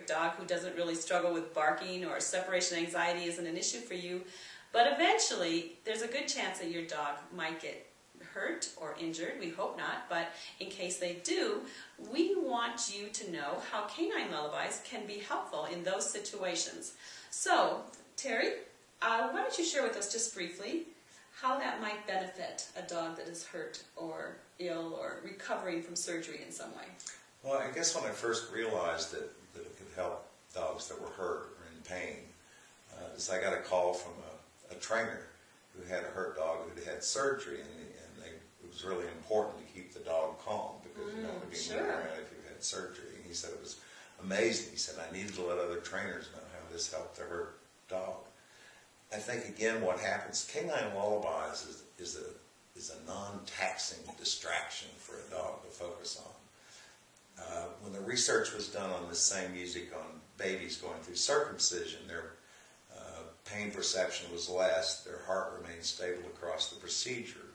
perfect dog who doesn't really struggle with barking or separation anxiety isn't an issue for you. But eventually, there's a good chance that your dog might get hurt or injured. We hope not, but in case they do, we want you to know how Canine Lullabies can be helpful in those situations. So, Terry, why don't you share with us just briefly how that might benefit a dog that is hurt or ill or recovering from surgery in some way? Well, I guess when I first realized that it could help dogs that were hurt or in pain, is I got a call from a trainer who had a hurt dog who had surgery, and it was really important to keep the dog calm because you don't want to be moving around if you've had surgery. And he said it was amazing. He said, I needed to let other trainers know how this helped the hurt dog. I think, again, what happens, Canine Lullabies is a non-taxing distraction for a dog to focus on. When the research was done on this same music on babies going through circumcision, their pain perception was less, their heart remained stable across the procedure.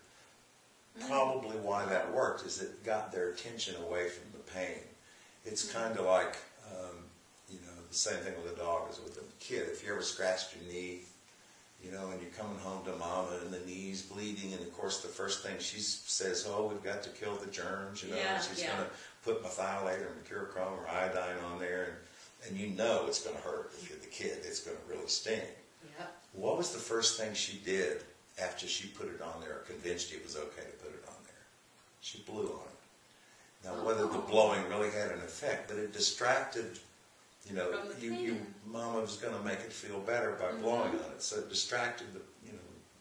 Probably why that worked is it got their attention away from the pain. It's kind of like, the same thing with a dog as with a kid. If you ever scratched your knee, and you're coming home to mama and the knee's bleeding, and of course the first thing she says, oh, we've got to kill the germs, and she's going to put methylator or mercurochrome or iodine on there, and it's going to hurt. If you're the kid, it's going to really sting. Yeah. What was the first thing she did after she put it on there or convinced you it was okay to put it on there? She blew on it. Now, whether the blowing really had an effect, but it distracted, mama was going to make it feel better by blowing on it, so it distracted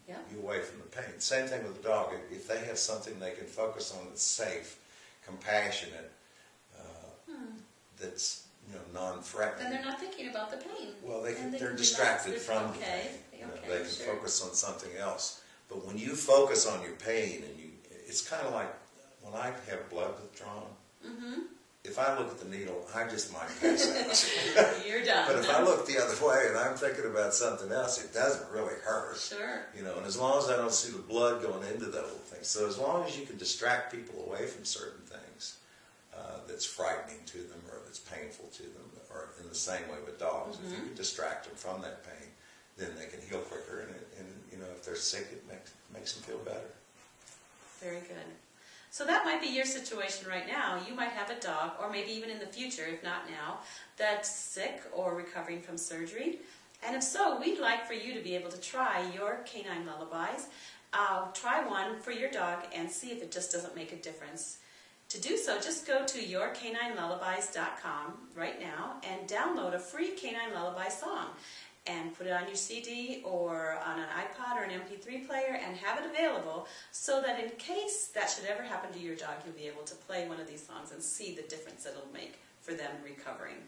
you away from the pain. Same thing with the dog. If they have something they can focus on that's safe, compassionate, that's non-threatening. Then they're not thinking about the pain. Well, they're distracted from the pain. They can focus on something else. But when you focus on your pain, it's kind of like when I have blood withdrawn. If I look at the needle, I just might pass out. You're done. But if I look the other way and I'm thinking about something else, it doesn't really hurt. Sure. And as long as I don't see the blood going into that little thing. So as long as you can distract people away from certain things that's frightening to them or that's painful to them, or in the same way with dogs, if you can distract them from that pain, then they can heal quicker. And if they're sick, it makes them feel better. Very good. So that might be your situation right now. You might have a dog, or maybe even in the future, if not now, that's sick or recovering from surgery. And if so, we'd like for you to be able to try your Canine Lullabies. Try one for your dog and see if it just doesn't make a difference. To do so, just go to yourcaninelullabies.com right now and download a free Canine Lullaby song. And put it on your CD or on an iPod or an MP3 player and have it available so that in case that should ever happen to your dog, you'll be able to play one of these songs and see the difference it'll make for them recovering.